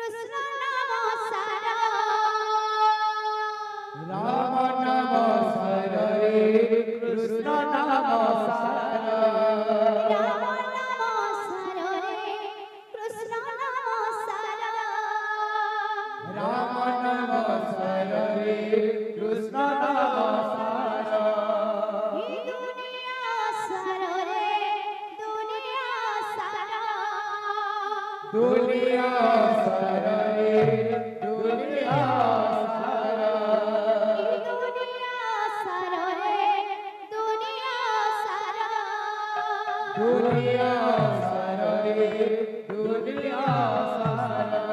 কৃষ্ণ নাম সারা রাম নাম সারা রে কৃষ্ণ নাম সারা রাম নাম সারা রে কৃষ্ণ নাম সারা রাম নাম সারা রে কৃষ্ণ নাম সারা এই দুনিয়া সারা রে দুনিয়া সারা দুনিয়া সারা রে দুনিয়া সারা এই দুনিয়া সারা রে দুনিয়া সারা দুনিয়া সারা রে দুনিয়া সারা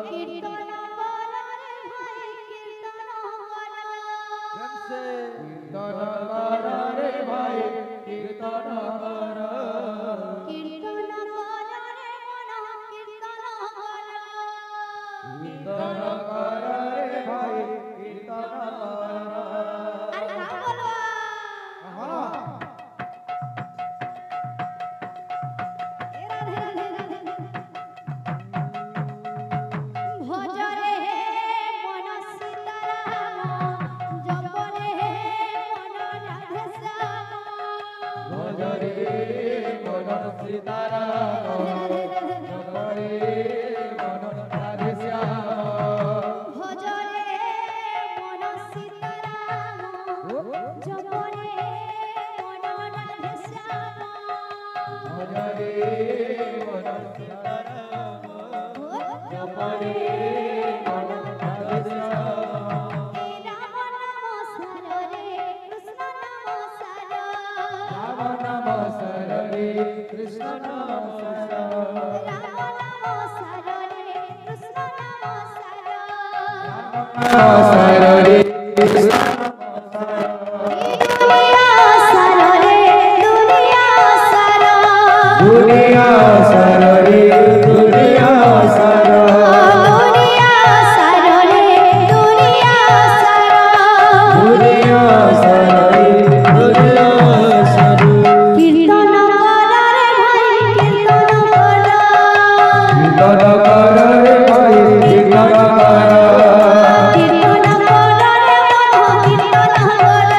কীর্তন কর রে ভাই কীর্তন কর কীর্তন কর রে ভাই কীর্তন কর কীর্তন কর রে মন কীর্তন কর কীর্তন কর রে ভাই কীর্তন কর আর কা বলো এ রাধে রাধে রাধে ভজ রে মন সীতারাম জপ রে মন রাধে শ্যাম ভজ রে মন সীতারাম জপ রে মন রাধে শ্যাম ভজ রে মন সীতারাম জপ রে মন রাধে শ্যাম ভজ রে মন সীতারাম জপ রে মন রাধে শ্যাম এই রাম নাম সারা রে কৃষ্ণ নাম সারা রাম নাম সারা রে কৃষ্ণ নাম সারা রাম নাম সারা রে কৃষ্ণ নাম সারা সারা রে কৃষ্ণ দুনিয়া সারা রে দুনিয়া সারা দুনিয়া সারা রে দুনিয়া সারা দুনিয়া সারা রে দুনিয়া সারা দুনিয়া সারা কীর্তন কর রে ভাই কীর্তন কর কীর্তন কর রে ভাই কীর্তন কর কীর্তন কর রে মন কীর্তন কর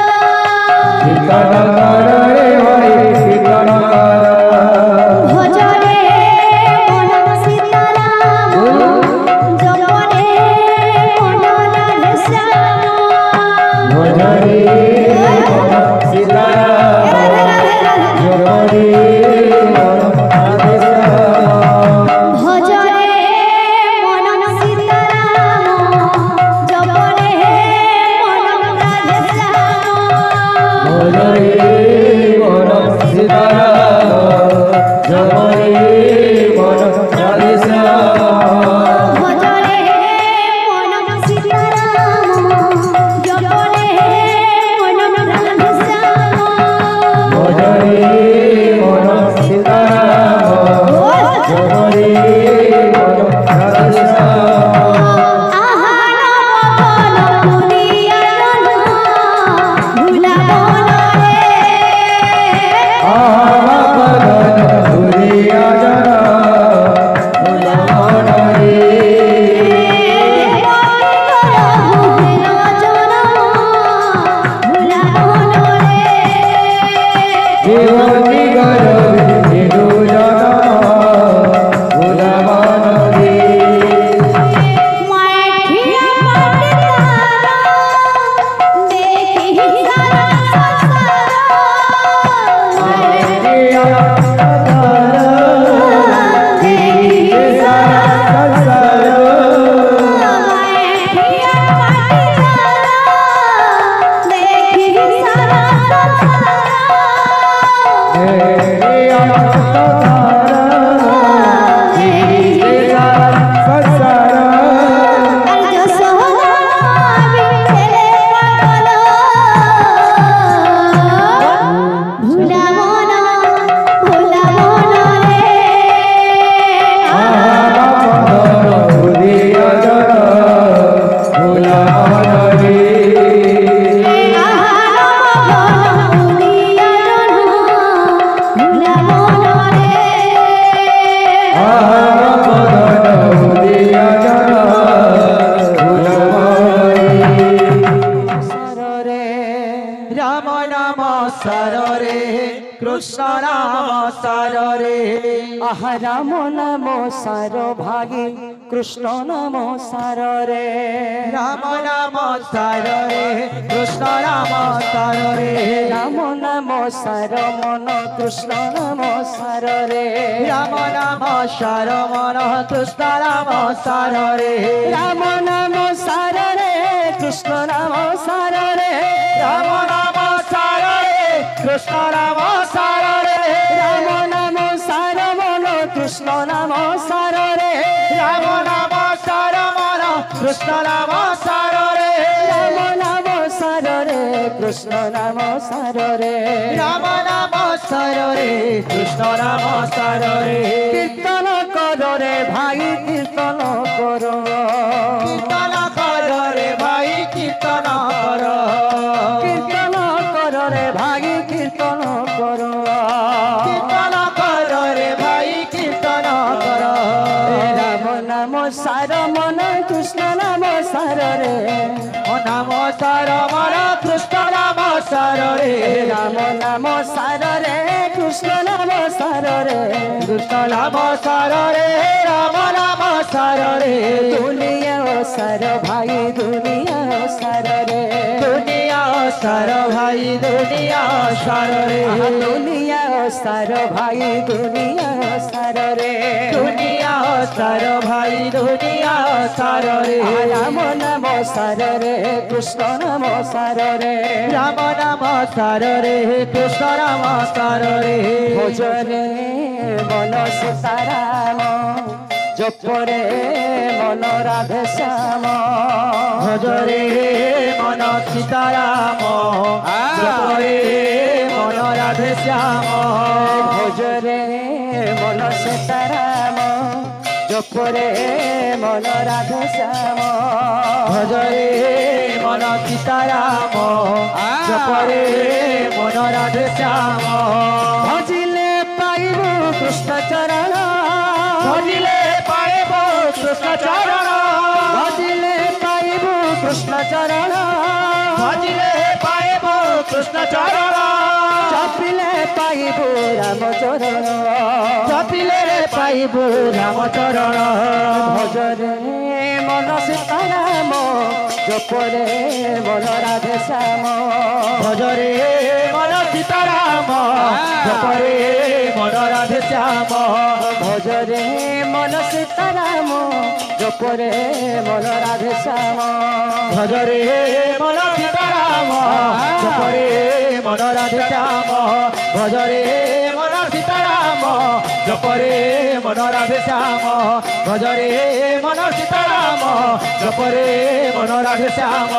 কীর্তন কর রে ভাই কীর্তন কর ভজ রে মন সীতারাম জপ রে মন রাধে শ্যাম ভজ রে মন সীতারাম জপ রে মন রাধে শ্যাম ভজ রে মন সীতারাম জপ রে মন রাধে শ্যাম ভজ রে মন সীতারাম জপ রে মন রাধে শ্যাম ভজ রে মন সীতারাম জপ রে মন রাধে শ্যাম ভজ রে মন সীতারাম জপ রে মন রাধে শ্যাম আহার পবন পুরিয়া ভুলা মন রে আহাবদন ধুরিয়া জনা ভুলা মন রে জীবনী গর বিদু জনা ভুলা রাম নাম সার ভাগে কৃষ্ণ নাম সার রে রাম নাম সার রে কৃষ্ণ নাম সার রে রাম নাম সার মন কৃষ্ণ নাম সার রে রাম নাম সার মন কৃষ্ণ নাম সার রে রাম নাম সার রে কৃষ্ণ নাম সার রে রাম নাম সার রে কৃষ্ণ নাম সার রে রাম নাম সার মন কৃষ্ণ নাম সার রে রাম নাম সার মন কৃষ্ণ নাম সার রে রাম নাম সার রে কৃষ্ণ নাম সার রে রাম নাম সার রে কৃষ্ণ নাম সার রে কীর্তন কর রে ভাই কীর্তন কর কীর্তন কর রে ভাই কীর্তন কর কীর্তন কর রে ভাই কীর্তন কর কীর্তন কর রে ভাই কীর্তন কর রাম নাম সার মন কৃষ্ণ নাম সার রে ও নাম সার মন কৃষ্ণ নাম সার রে রাম নাম সার রে কৃষ্ণ নাম সার রে কৃষ্ণ নাম সার রে রাম নাম সার রে দুনিয়া সার ভাই দুনিয়া সার রে দুনিয়া সার ভাই দুনিয়া সার রে দুনিয়া সার ভাই দুনিয়া সার রে দুনিয়া সার ভাই দুনিয়া সার রে রাম নাম সার রে কৃষ্ণ নাম সার রে রাম নাম সার রে কৃষ্ণ নাম সার রে ভোজরে মন সীতারাম জপরে মন রাধে শ্যাম ভজরে মন সীতারাম জপরে মন রাধে শ্যাম ভোজরে মন সীতারাম জপরে মন রাধে শ্যাম ভজরে মন সীতারাম জপরে মন রাধে শ্যাম ভজিলে পাইব কৃষ্ণ চরণ ভজিলে পাইব কৃষ্ণ চরণ ভজিলে পাইব কৃষ্ণ চরণ ভজিলে পাইব কৃষ্ণ চরণ চাপিলে পাইব রাম চরণ জপিলে পাইব রাম চরণ ভজরে মন সীতারাম জপরে মন রাধে শ্যাম ভজরে মন সীতারাম জপরে মন রাধে শ্যাম ভজরে মন সীতারাম জপরে মন রাধে শ্যাম ভজরে মন সীতারাম জপরে মন রাধে শ্যাম ভজরে মন সীতারাম জপরে মন রাধে শ্যাম ভজরে মন সীতারাম জপরে মন রাধে শ্যাম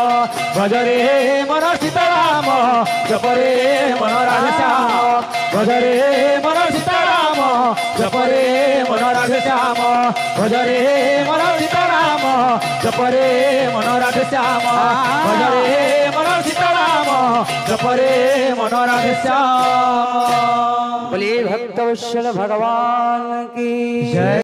ভজরে মন সীতারাম জপরে মন রাধে শ্যাম ভজরে মন সীতারাম জপরে মন রাধে শ্যাম ভজরে মন সীতারাম জপরে মন রাধে শ্যাম ভজরে মন সীতারাম জপরে মন রাধে শ্যাম बोलिए भक्त वत्सल भगवान की जय।